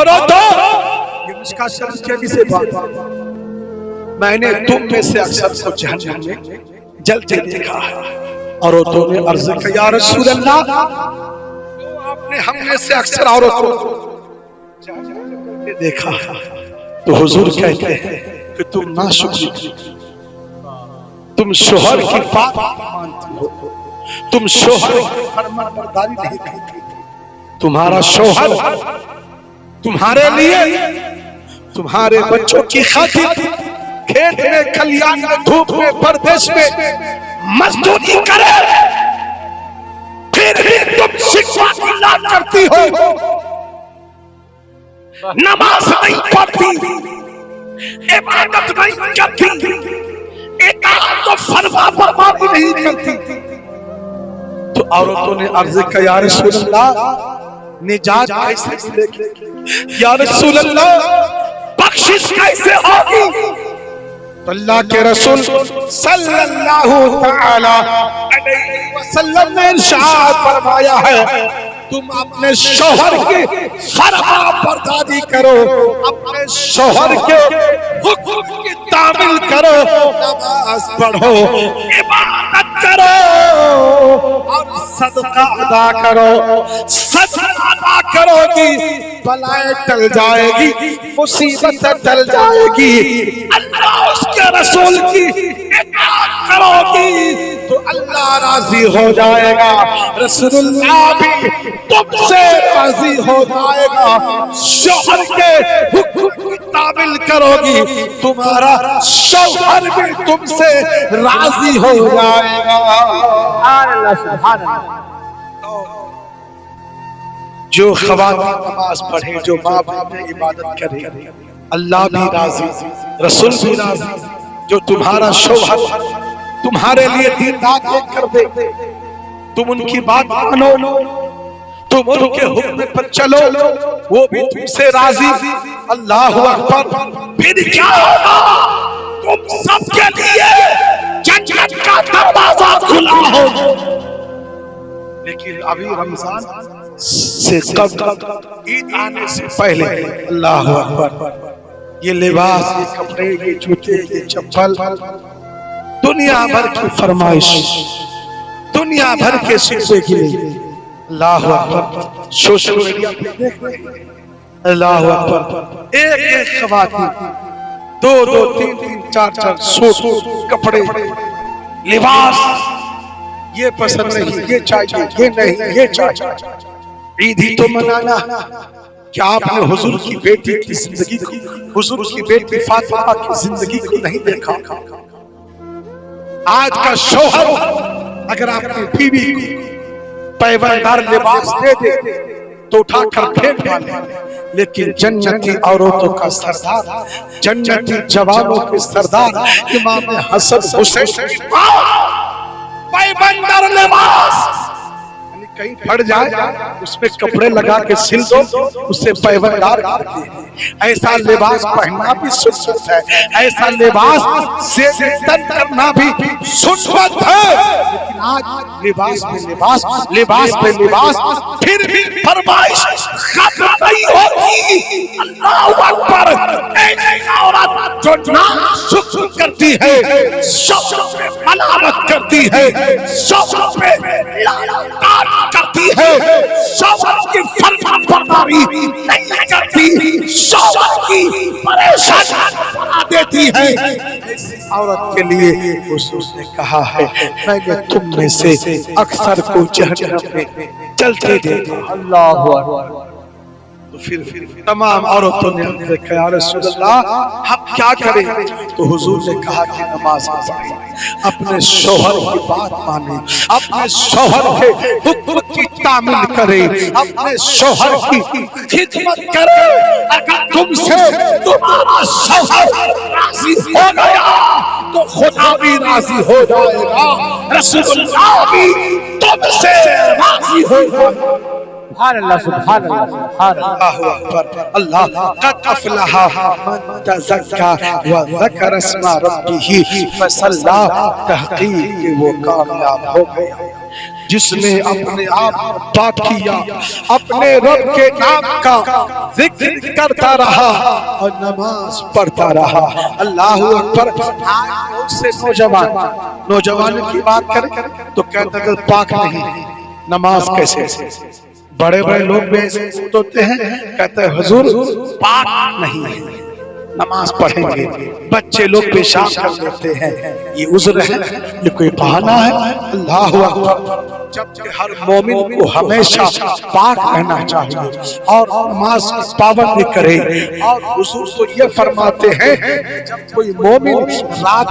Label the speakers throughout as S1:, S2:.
S1: عورتوں یہ مشکا شریف کے سے بات میں نے تم میں سے اکثر کو جہنم میں جلتے دیکھا ہے۔ عورتوں نے عرض کیا یا رسول اللہ آپ نے ہم میں سے اکثر عورتوں کو دیکھا تو حضور کہتے ہیں کہ تم ناشکری، تم شوہر کی بات مانتی ہو، تم شوہر کی فرمانبرداری نہیں کرتی، تمہارا شوہر تمہارے لیے تمہارے بچوں کی خاطر کھیت میں کھلیان میں دھوپ میں پردیش میں مزدوری کرے، پھر بھی تم شکوہ اللہ کرتی ہو، نماز نہیں پڑھتی، عبادت نہیں کرتی، اطاعت و فرما برداری نہیں کرتی۔ تو عورتوں نے عرض کیا یا رسول اللہ نجات کیسے ملے گی؟ یا رسول اللہ بخشش کیسے ہوگی؟ تو اللہ کے رسول صلی اللہ تعالی علیہ وسلم نے ارشاد فرمایا ہے تم اپنے شوہر کی فرما برداری کرو، اپنے شوہر کے حکم کی تعمیل کرو، نماز پڑھو، عبادت کرو اور صدقہ ادا کرو۔ صدقہ ادا کرو گی بلائیں ٹل جائے گی، مصیبتیں ٹل جائے گی، اللہ اس کے رسول کی اطاعت کرو گی تو اللہ راضی ہو جائے گا، رسول اللہ بھی تم سے راضی ہو جائے گا، شوہر کے حکم کی تعمیل کرو گی تمہارا شوہر بھی تم سے راضی ہو جائے گا۔
S2: سبحان اللہ سبحان اللہ۔
S1: جو خواتین نماز پڑھیں، جو ماں باپ میں عبادت کریں، اللہ بھی راضی، رسول بھی راضی۔ جو تمہارا شوہر تمہارے لیے دین رات ایک کر دے، تم ان کی بات مانو، تم ان کے حکم پر چلو، وہ بھی تم سے راضی۔ اللہ اکبر، پھر کیا ہوگا؟ تم سب کے لیے جنت کا دروازہ کھلا ہوگا۔ لیکن ابھی رمضان سے قبل، عید آنے سے پہلے، اللہ اکبر، یہ لباس، یہ کپڑے، یہ جوتے، یہ چپل، دنیا بھر کی فرمائش، دنیا بھر کے شکوے کے لیے، اللہ اکبر، سوشل میڈیا پہ دیکھ رہے ہیں، اللہ اکبر، ایک ایک خواتین دو دو تین تین چار چار سوٹ، کپڑے، لباس، یہ پسند نہیں، یہ چاہیے، یہ نہیں، یہ چاہیے۔ عید ہی تو منانا، کیا آپ نے حضور کی بیٹی کی زندگی کو، حضور کی بیٹی فاطمہ کی زندگی کو نہیں دیکھا؟ آج کا شوہر اگر آپ کی بیوی کو پیوندار لباس دے دے تو اٹھا کر پھینک ڈالے، لیکن جنتی عورتوں کا سردار، جنتی جوانوں کے سردار امام حسن حسین پیوندار لباس کہیں پڑ جائے اس میں کپڑے لگا کے سل دو، اسے پیوندار کرتے ہیں۔ ایسا لباس پہننا بھی سنت ہے، ایسا لباس سے تن کرنا بھی سنت ہے، لیکن آج لباس پہ لباس، لباس پہ لباس، پھر بھی فرمائش ختم نہیں ہوتی۔ اللہ اکبر، ایسی عورت جو ناشکر کرتی ہے، شوہر پہ ملامت کرتی ہے، شوہر پہ لعنت کرتی ہے، شوہر کی فرما برداری نہیں کرتی، شوہر کی پریشانی بنا دیتی ہے، ایسی عورت کے لیے حضور نے کہا ہے میں نے تم میں سے اکثر کو جہنم میں چلتے دیکھا۔
S2: اللہ اکبر۔
S1: تو پھر تمام عورتوں نے کہا یا رسول اللہ ہم کیا کریں؟ تو حضور نے کہا کہ نماز پڑھیں، اپنے شوہر کی بات مانیں، اپنے شوہر کے حکم کی تعمیل کریں، اپنے شوہر کی خدمت کریں۔ اگر تم سے تمہارا شوہر راضی ہو گیا تو خدا بھی راضی ہو جائے گا، رسول اللہ بھی تم سے راضی ہو جائے گا۔
S2: سبحان اللہ سبحان اللہ سبحان اللہ۔
S1: اللہ اکبر، اللہ قد افلح من تزکا وذکر اسم ربہ فصلی، تحقیق وہ کامیاب ہو گیا۔ جس نے اپنے آپ کو پاک کیا، اپنے رب کے نام کا ذکر کرتا رہا اور نماز پڑھتا رہا۔ اللہ اکبر۔ آج بہت سے نوجوان کی بات کریں تو کہتے ہیں پاک نہیں، نماز کیسے؟ بڑے بڑے لوگ بھی ایسے ہوتے ہیں، کہتے ہیں حضور پاک نہیں، نماز پڑھیں گے۔ بچے لوگ پیشاب کر دیتے ہیں، یہ عذر ہے، یہ کوئی بہانہ ہے؟ اللہ اکبر۔ جبکہ ہر مومن کو ہمیشہ پاک رہنا چاہیے اور نماز کی پابندی کرے۔ اور حضور تو یہ فرماتے ہیں جب کوئی مومن رات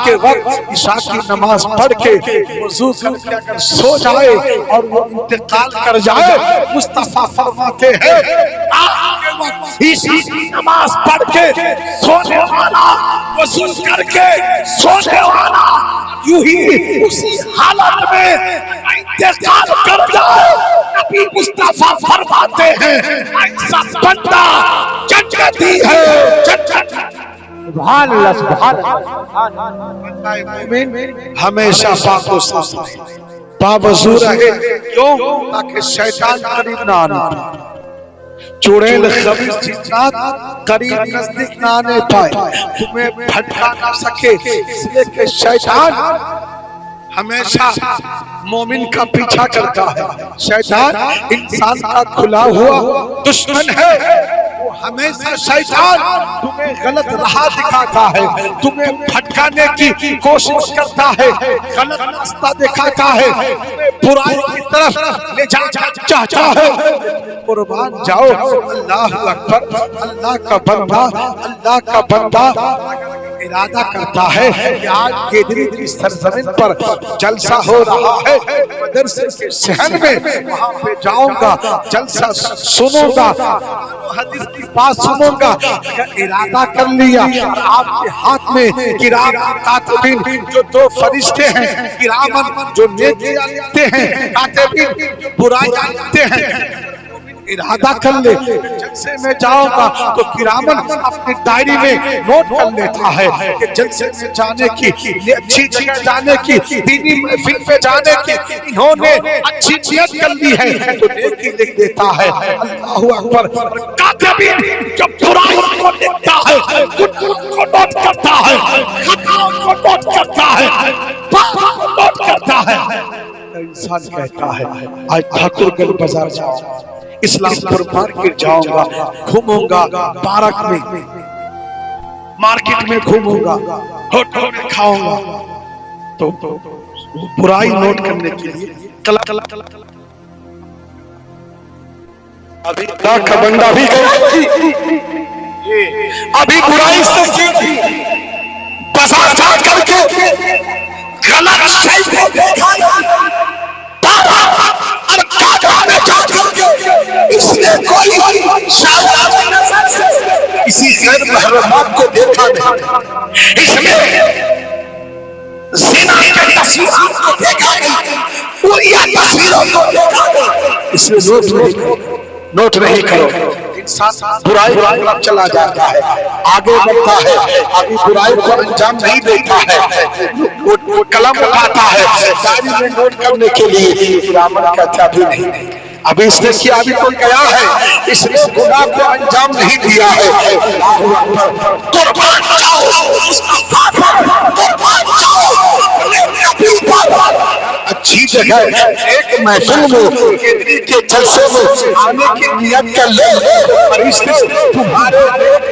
S1: کے وقت عشاء کی نماز پڑھ کے وضو کر کے اگر سو جائے اور وہ انتقال کر جائے، مصطفیٰ فرماتے ہیں عشاء کی نماز پڑھ کے سونے والا، وضو کر کے سونے والا یوں ہی اسی حالت میں انتقال کر جائے، نبی مصطفیٰ فرماتے ہیں ایسا بندہ جنتی ہے، جنت۔
S2: سبحان اللہ سبحان اللہ۔
S1: ہمیشہ پاک و صاف باوضو رہے، کیوں؟ تاکہ شیطان قریب نہ آنے، چڑیل خبیث جنات قریب نزدیک نہ آنے پائے، تمہیں بھٹکا نہ سکے، اس لیے کہ شیطان ہمیشہ مومن کا پیچھا کرتا ہے۔ شیطان انسان کا کھلا ہوا دشمن ہے، وہ ہمیشہ شیطان تمہیں غلط راہ دکھاتا ہے، تمہیں بھٹکانے کی کوشش کرتا ہے، غلط راستہ دکھاتا ہے، برائی کی طرف لے جانا چاہتا ہے۔ قربان جاؤ، اللہ اکبر۔ اللہ کا بندہ ارادہ کرتا ہے کہ آج کے دن کی سرزمین پر جلسہ ہو رہا ہے، مدرسے کے شہر میں، وہاں پہ جاؤں گا، جلسہ سنوں گا، حدیث کی بات سنوں گا۔ اگر ارادہ کر لیا اور آپ کے ہاتھ میں کرام کاتبین جو دو فرشتے ہیں، کرامن جو نیکیاں لکھتے ہیں، کاتبین جو برائیاں لکھتے ہیں، ارادہ کر لے جلسے میں جاؤں گا تو کرامن اپنی ڈائری میں نوٹ کر لیتا ہے کہ جلسے میں جانے کی، اچھی جگہ جانے کی، دینی محفل پہ جانے کی انہوں نے اچھی نیت کر لی ہے تو نیکی لکھ دیتا ہے۔ اللہ اکبر۔ کاتبین جو برائی کو لکھتا ہے، گناہوں کو نوٹ کرتا ہے، خطاؤں کو نوٹ کرتا ہے، پاپوں کو نوٹ کرتا ہے۔ انسان کہتا ہے آج ٹھاکر گنج بازار جاؤں، اسلام پور مارکیٹ جاؤں گا، گھوموں گا، پارک میں، مارکیٹ میں گھوموں گا، ہوٹل میں کھاؤں گا، تو برائی نوٹ کرنے کے لیے ابھی اللہ کا بندہ بھی ابھی برائی سے سیکھی، بازار جا کر کے غلط شے کو دیکھا، اس نے کوئی شاہدانہ نظر سے کسی غیر محرمات کو دیکھا نہیں، اس نے زنا کے تصویرات کو دیکھا نہیں، اوریا تصویروں کو دیکھا نہیں، اس نے نوٹ نہیں کرو۔ انسان برائی کی طرف چلا جاتا ہے، آگے بڑھتا ہے، ابھی برائی کو انجام نہیں دیتا ہے، وہ قلم اٹھاتا ہے ڈائری میں نوٹ کرنے کے لیے، کرامن کہتا ابھی نہیں، ابھی اس نے کیا، ابھی تو گیا ہے، اس نے گناہ کو انجام نہیں دیا ہے۔ قربان جاؤ، قربان جاؤ، اچھی جگہ ایک محفل میں کے جلسے میں آنے کی نیت کر لے، فرشتے تمہارے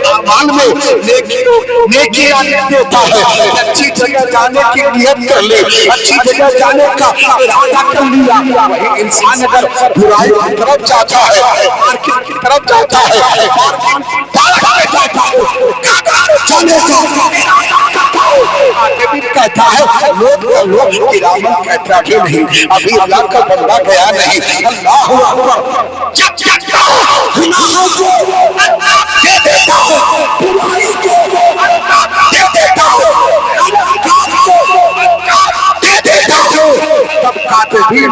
S1: اعمال میں نیکیاں لکھ دیتا ہے۔ اچھی جگہ جانے کی نیت کر لے، اچھی جگہ جانے کا ارادہ کر لیا، وہی انسان اگر برائی کی طرف جاتا ہے، مارکیٹ کی طرف جاتا ہے، پارک میں جاتا ہے، جانے کا ارادہ کرتا ہے، آگے بھی کہتا ہے لوگ کرامن کہتا بھی نہیں، ابھی اللہ کا بندہ گیا نہیں۔ اللہ اکبر۔ جب گناہوں کو اللہ دے دیتا ہے، برائی کو اللہ دے دیتا ہے، غلط کام کو اللہ دے دیتا ہے، تب کاتبین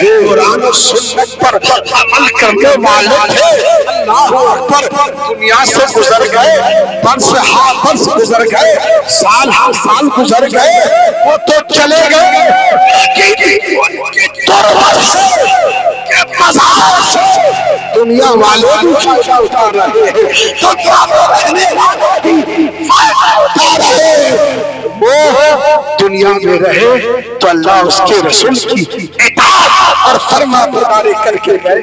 S1: قرآن و سنت پر عمل کرنے والے تھے، اللہ اکبر، دنیا سے گزر گئے، برس ہا برس گزر گئے، سال ہا سال گزر گئے، وہ تو چلے گئے، لیکن ان کی تربت سے کے مزار سے دنیا والے بھی فائدہ اٹھا رہے ہیں، دنیا میں رہنے والے بھی فائدہ اٹھا رہے ہیں۔ وہ دنیا میں رہے تو اللہ اس کے رسول کی اطاعت اور فرما برداری کر کے گئے۔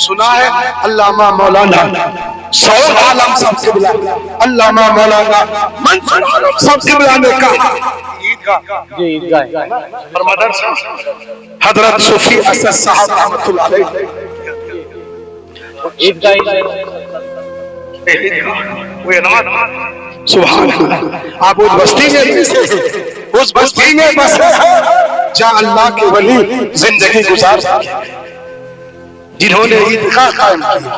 S1: سنا ہے علامہ مولانا سعود عالم صاحب قبلہ، علامہ مولانا منصور عالم صاحب قبلہ نے کہا اور مدرسہ حضرت صوفی اسد صاحب رحمۃ اللہ علیہ سبحان اللہ، آپ اس بستی میں اس بستی میں بسے ہیں جہاں اللہ کے ولی زندگی گزار سکے، جنہوں نے عیدگاہ قائم کی۔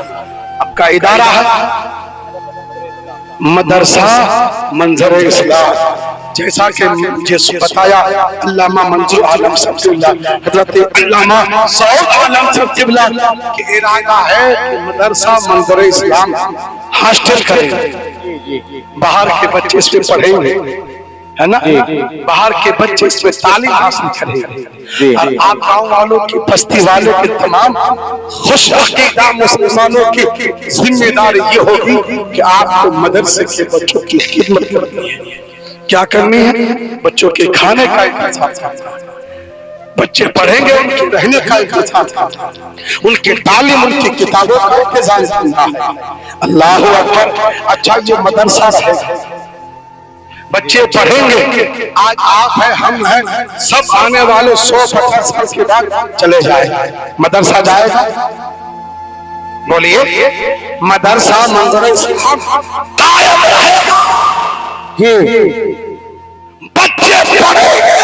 S1: اب کا ادارہ ہے مدرسہ منظر اسلام، جیسا کہ مجھے بتایا علامہ منظور عالم صاحب قبلہ، حضرت علامہ سعود عالم صاحب قبلہ کہ ارادہ ہے کہ مدرسہ منظر اسلام ہاسٹل کریں، باہر کے بچے اس میں پڑھیں گے، ہے نا، باہر کے بچے اس میں تعلیم حاصل کریں گے، اور آپ گاؤں والوں کی بستی والوں کے تمام خوش عقیدہ مسلمانوں کی ذمہ داری یہ ہوگی کہ آپ کو مدرسے کے بچوں کی خدمت کرنی ہے۔ کیا کرنی ہے؟ بچوں کے کھانے کا انتظام، بچے پڑھیں گے ان کے رہنے کا انتظام، ان کی تعلیم، ان کی کتابوں کا انتظام کرنا ہے۔ اللہ اکبر۔ اچھا یہ مدرسہ ہے، بچے پڑھیں گے، آج آپ ہیں ہم ہیں، سب آنے والے 100-50 سال کے بعد چلے جائیں، مدرسہ جائے گا؟ بولیے، مدرسہ منظر اسلام قائم رہے گا، بچے پڑھیں گے۔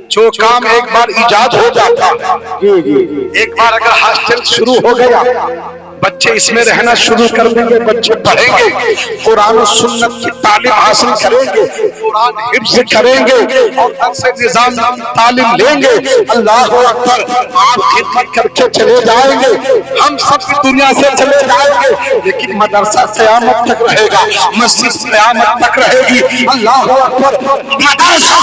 S1: جو کام ایک بار ایجاد ہو جاتا، ایک بار اگر ہاسٹل شروع ہو گیا، بچے اس میں رہنا شروع کر دیں گے، بچے پڑھیں گے، قرآن و سنت کی تعلیم حاصل کریں گے، قرآن حفظ کریں گے اور درس نظام تعلیم لیں گے۔ اللہ اکبر۔ آپ خدمت کر کے چلے جائیں گے، ہم سب دنیا سے چلے جائیں گے، لیکن مدرسہ قیامت تک رہے گا، مسجد قیامت تک رہے گی۔ اللہ اکبر۔ مدرسہ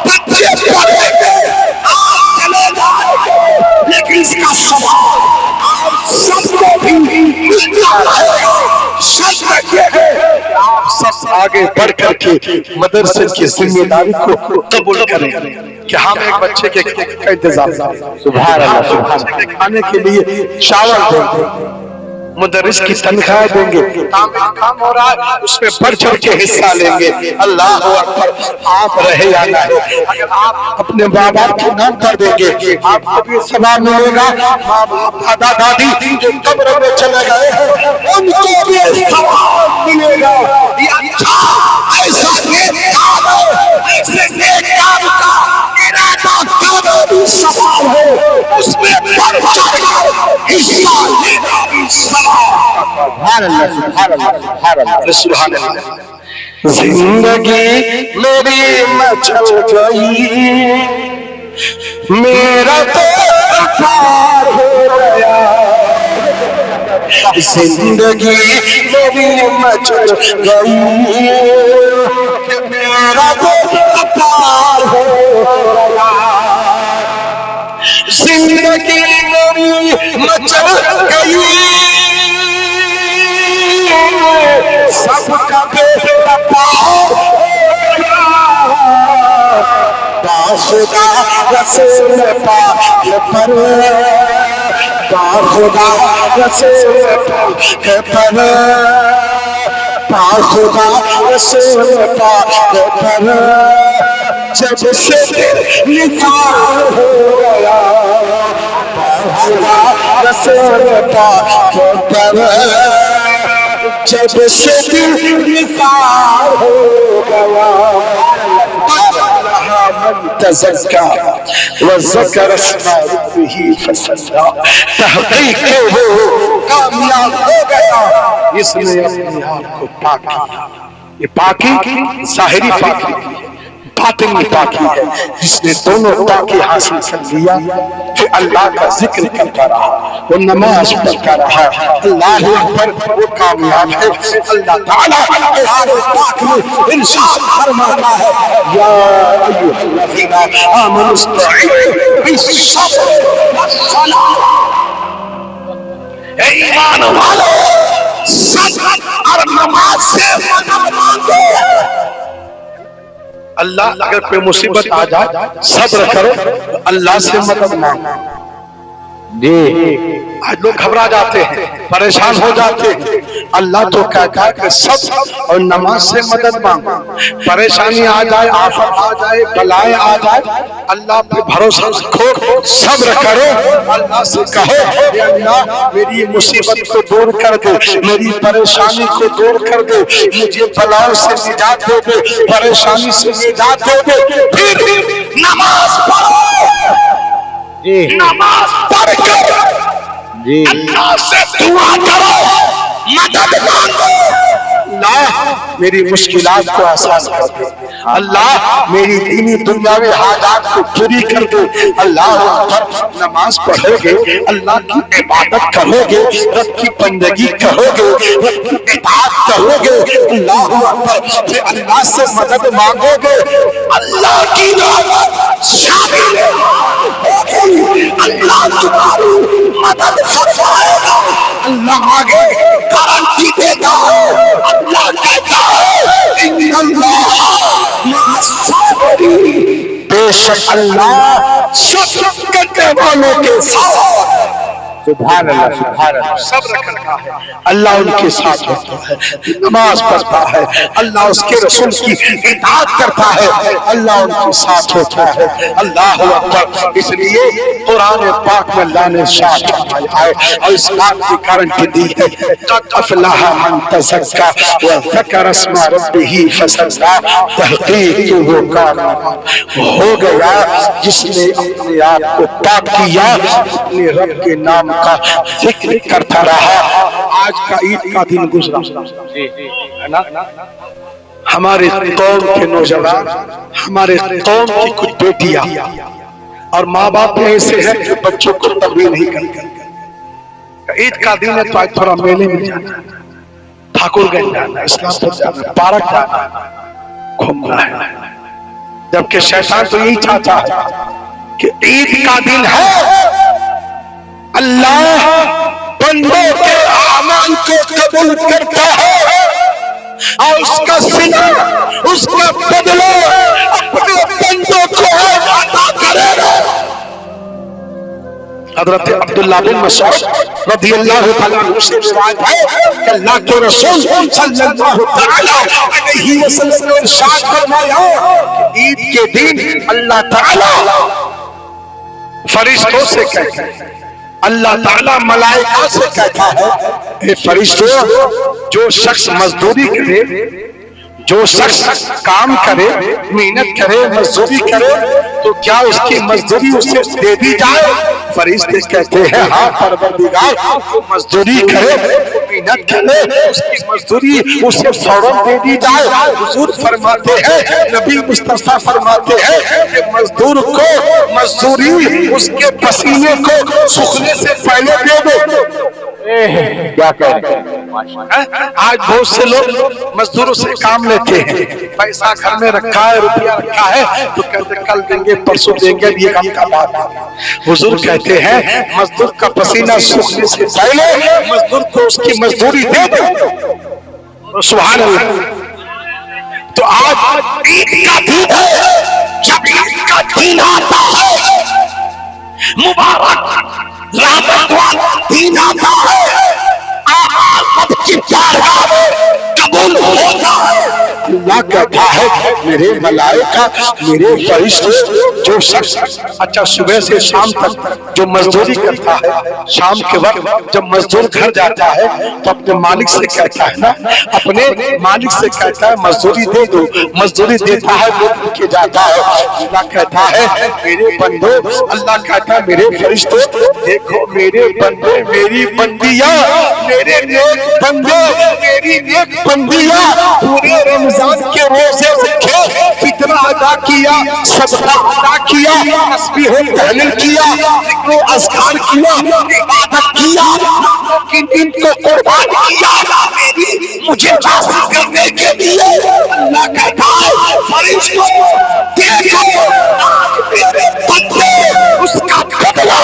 S1: بچے پڑھیں گے، آپ چلے جائیں گے، لیکن اس کا سوال آپ سب کو بھی ملتا رہے گا۔ شرط رکھیے گا آپ سب آگے بڑھ کر کے مدرسے کی ذمہ داری کو قبول کریں کہ ہم ایک بچے کے انتظام، سبحان اللہ، سبحان اللہ، کھانے کے لیے چاول دیں گے، مدرس کی تنخواہ دیں گے، کام ہو رہا ہے اس میں بڑھ چڑھ کے حصہ لیں گے۔ اللہ اکبر۔ آپ رہے یا نہ رہے، اگر آپ اپنے ماں باپ کے نام کر دیں گے، آپ کو بھی ثواب ملے گا، ماں باپ دادا دادی جو قبر میں چلے گئے ان کو بھی ثواب ملے گا۔ یہ اچھا ایسا نیک کام ہے، ایسے نیک کام کا ارادہ کرنا بھی ثواب ہے، اس میں بڑھ چڑھ کر حصہ لینا بھی سبحان اللہ، سبحان اللہ، سبحان اللہ۔ زندگی میری مچل گئی، میرا تو پار ہو گیا، زندگی میری مچل گئی، میرا تو پار ہو گیا، زندگی میری مچل گئی، سب کا بیٹا پار ہو گیا، باخدا رسول پاک پر، باخدا رسول پاک پر، باخدا رسول پاک پر، جب سے دل نثار ہو گیا، باخدا رسول پاک پر، جب سے دل نثار ہو گیا، من تزکا وذکر اسم ربہ فصلی، تحقیق وہ کامیاب ہو گیا اس نے اپنے آپ کو پاک کیا۔ یہ پاکی ظاہری پاکی، باطن میں باقی ہے. جس نے دونوں باقی حاصل کر لیا کہ اللہ کا ذکر کرتا رہا، وہ نماز پڑھتا رہا، اللہ اکبر، وہ کامیاب ہے. اللہ تعالیٰ قرآن پاک میں ارشاد فرماتا ہے یا ایھا الذین آمنوا استعینوا بالصبر والصلاۃ. اے ایمان والو، صبر اور نماز سے مدد مانگو. اللہ اگر کوئی مصیبت آ جائے صبر کرو، اللہ سے مدد مانگو. آج لوگ گھبرا جاتے ہیں، پریشان ہو جاتے ہیں. اللہ تو کہتا ہے کہ صبر اور نماز سے مدد مانگو. پریشانی آ جائے، آفت آ جائے، بلائیں آ جائے، اللہ پہ بھروسہ رکھو، صبر کرو، اللہ سے کہو اے اللہ میری مصیبت کو دور کر دے، میری پریشانی کو دور کر دے، مجھے بلاؤں سے نجات دے دے، پریشانی سے نجات دے دے. پھر نماز پڑھو، نماز پڑھ کر اللہ سے دعا کرو، مدد مانگو. اللہ میری مشکلات کو آسان کر دے، اللہ میری دینی دنیاوی حاجات کو پوری کر دے. اللہ اکبر. نماز پڑھو گے، اللہ کی عبادت کرو گے، رب کی بندگی کرو گے، رب کی اطاعت کرو گے، اللہ اکبر، پھر اللہ سے مدد مانگو گے. اللہ کی رحمت شامل ہوگی، اللہ تمہاری مدد فرمائے گا. اللہ آگے گارنٹی دیتا ہے، اللہ کہتا ہے ان اللہ مع الصابرین، بے شک اللہ صبر کرنے والوں کے ساتھ.
S2: سبحان اللہ سبحان اللہ.
S1: صبر کرتا ہے اللہ ان کے ساتھ ہوتا ہے. نماز پڑھتا ہے اللہ اس کے رسول کی اطاعت کرتا ہے اللہ ان کے ساتھ ہوتا ہے. اللہ اکبر. اس لیے قرآن پاک میں اللہ نے ارشاد فرمایا ہے اور اس بات کی گارنٹی دی ہے قد افلح من تزکا وذکر اسم ربہ فصلی. تحقیق وہ کامیاب ہو گیا جس نے اپنے آپ کو پاک کیا، اپنے رب کے نام کا ذکر کرتا رہا. آج کا عید کا دن گزرا، ہمارے قوم کے نوجوان، ہمارے قوم کی کچھ بیٹیاں اور ماں باپ ایسے ہیں جو بچوں کو تربیت نہیں کرتے. عید کا دن ہے تو آج تھوڑا میلے میں جانا ہے، ٹھاکر گنج جانا ہے، اسلام پور جانا ہے، پارک جانا ہے، گھومنا ہے. جبکہ شیطان تو یہی چاہتا ہے کہ عید کا دن ہے اللہ بندوں کے اعمال کو قبول کرتا ہے اور اس کا صلہ، اس کا بدلہ اپنے بندوں کو عطا کرے گا. حضرت عبداللہ بن مسعود رضی اللہ تعالیٰ عنہ سے روایت ہے کہ اللہ کے رسول صلی اللہ تعالیٰ علیہ وسلم نے ارشاد فرمایا کہ عید کے دن اللہ تعالیٰ فرشتوں سے کہتا ہے، اللہ تعالیٰ ملائکہ سے کہتا ہے اے فرشتوں، جو شخص مزدوری کرے، جو شخص کام کرے، محنت کرے، مزدوری کرے تو کیا اس کی مزدوری اسے دے دی جائے؟ فرشتے کہتے ہیں ہاں پروردگار، مزدوری کرے، محنت کرے، اس کی مزدوری اسے فوراً دے دی جائے. حضور فرماتے ہیں، نبی مصطفیٰ فرماتے ہیں کہ مزدور کو مزدوری اس کے پسینے کو سوکھنے سے پہلے دے دو.
S2: کیا کہہ رہے ہیں؟
S1: آج بہت سے لوگ مزدوروں سے کام لیتے ہیں، پیسہ گھر میں رکھا ہے، روپیہ رکھا ہے تو کہتے کل دیں گے، پرسوں دیں گے، یہ کام کا بات ہے. حضور کہتے ہیں مزدور کا پسینہ سوکھنے سے پہلے مزدور کو اس کی مزدوری دے دو. سبحان اللہ. تو آج عید کا دن ہے، جب عید کا دن آتا ہے مبارک رحمت والا دن آتا ہے، آمد کی بارگاہ میں قبول ہوتا ہے. اللہ کہتا ہے میرے ملائکہ، میرے فرشتے، جو شخص اچھا صبح سے شام تک جو مزدوری کرتا ہے، شام کے وقت جب مزدور گھر جاتا ہے تو اپنے مالک سے کہتا ہے نا، اپنے مالک سے کہتا ہے مزدوری دے دو، مزدوری دیتا ہے وہ کے جاتا ہے. اللہ کہتا ہے میرے بندو، اللہ کہتا ہے میرے فرشتوں، دیکھو میرے بندے، میری بندیاں، میرے نیک بندے، میری نیک بندیاں پورے رمضان کے روزے رکھے، کتنا ادا کیا، صدقہ ادا کیا، تسبیح و تحلیل کیا، ذکر و اذکار کیا، عبادت کیا، راتوں کی نیند کو قربان کیا میری مجھے راضی کرنے کے لیے، اللہ کہتا ہے فرشتوں دیکھو آج میرے بندے اس کا بدلہ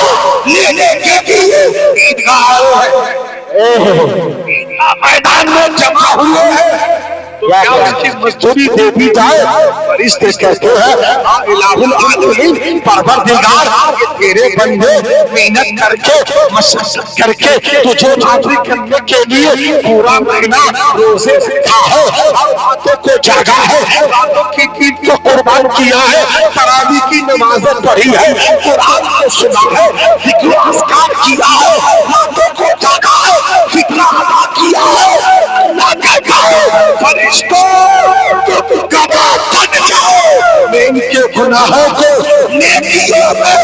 S1: لینے کے لیے عیدگاہ میدان میں جمع ہوئے ہیں، تو کیا اس کی مزدوری دے دی جائے؟ فرشتے کہتے ہیں الہ العالمین پروردگار یہ تیرے بندے محنت کر کے مشقت کر کے تجھے راضی کرنے کے لیے پورا مہینہ روزے رکھا ہے اور راتوں کو جاگا ہے، راتوں کی نیند کو قربان کیا ہے، تراویح کی نمازیں پڑھی ہے، قرآن کو سنا ہے، ذکر و اذکار کیا ہے، راتوں کو جاگا ہے، فکر ادا کیا ہے، اللہ کہتا ہے فرشتوں تم گواہ بن جاؤ، میں ان کے گناہوں کو نیکیوں میں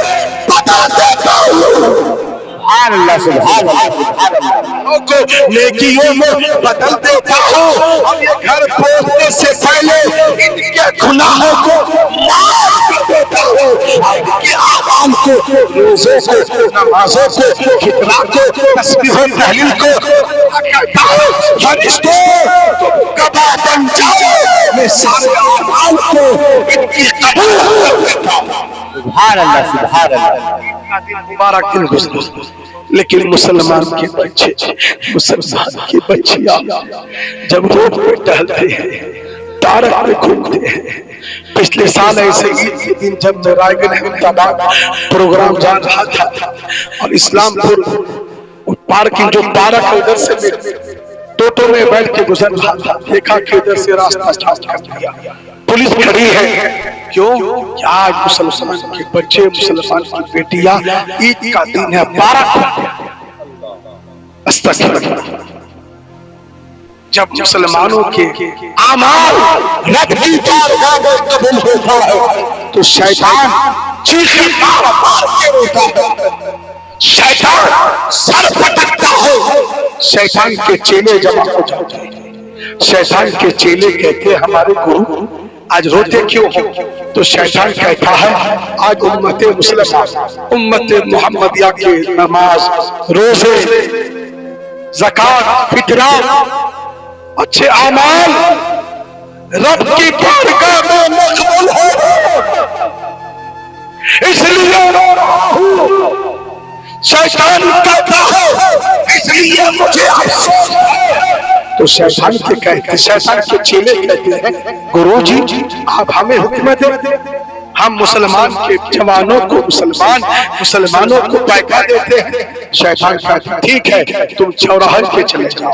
S1: بدل دیتا ہوں،
S2: سبحان اللہ سبحان اللہ سبحان اللہ
S1: کو نیکیوں میں بدل دیتا ہوں، اور یہ گھر پہنچنے سے پہلے ان کے گناہوں کو معاف کر دیتا ہوں، اور ان کے اعمال کو، روزوں کو، نمازوں کو، فطرہ کو، تسبیح و تحلیل کو کہتا ہوں فرشتوں تم گواہ بن جاؤ، میں سارے اعمال کو ان کی قبول کر دیتا ہوں۔
S2: سبحان اللہ سبحان اللہ
S1: مبارک دن گزرا، لیکن مسلمان کے بچے، مسلمان کی بچیاں جب روڈ پہ ٹہلتے ہیں، پارک پہ گھومتے ہیں، پچھلے سال ایسے عید کے دن جب میں رائے گنج احمد آباد پروگرام جا رہا تھا اور اسلام پور پارکنگ جو پارک ہے ادھر سے ٹوٹو میں بیٹھ کے گزر رہا تھا، دیکھا کہ ادھر سے راستہ سٹارٹ کر دیا، پولیس کھڑی ہے، کیوں؟ کہ آج مسلمان کے بچے، مسلمان کی بیٹیاں عید کا دن ہے پارک استغفر اللہ۔ جب مسلمانوں کے اعمال رب کی بارگاہ میں قبول ہوتا ہے تو شیطان چیخے مار مار کے روتا ہے، شیطان سر پٹکتا ہے، شیطان کے چیلے جمع ہو جاتے ہیں، شیطان کے چیلے کہتے ہیں ہمارے گرو آج روتے کیوں ہو؟ تو شیطان کہتا ہے آج امت مسلمہ، امت محمدیہ کے نماز، روزے، زکوٰۃ، فطرہ، اچھے اعمال رب کی بارگاہ میں مقبول ہو، اس لیے رو رہا ہوں۔ شیطان کہتا ہے اس لیے مجھے افسوس ہے، تو شیطان کے کہتے، شیطان کے چیلے کہتے ہیں گرو جی آپ ہمیں حکم دیں، ہم مسلمان کے جوانوں کو، مسلمانوں کو پیغام دیتے ہیں۔ شیطان کہتا ٹھیک ہے تم چوراہے پہ چلے جاؤ،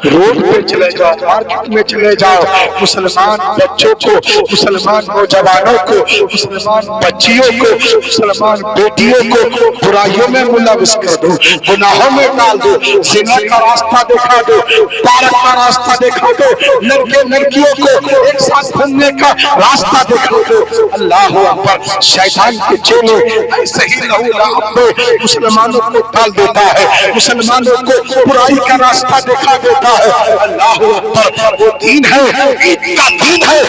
S1: روڈ پہ چلے جاؤ، مارکیٹ میں چلے جاؤ، مسلمان بچوں کو، مسلمان نوجوانوں کو، مسلمان بچیوں کو، مسلمان بیٹیوں کو برائیوں میں ملوث کر دو، گناہوں میں ڈال دو، زنا کا راستہ دکھا دو، پارک کا راستہ دکھا دو، لڑکے لڑکیوں کو ایک ساتھ گھومنے کا راستہ دکھا دو۔ اللہ اکبر، شیطان کے چیلے ایسے ہی لہو لعب میں مسلمانوں کو ڈال دیتا ہے، مسلمانوں کو برائی کا راستہ دکھا دیتا ہے۔ اللہ اکبر، وہ دین ہے، عید کا دین ہے۔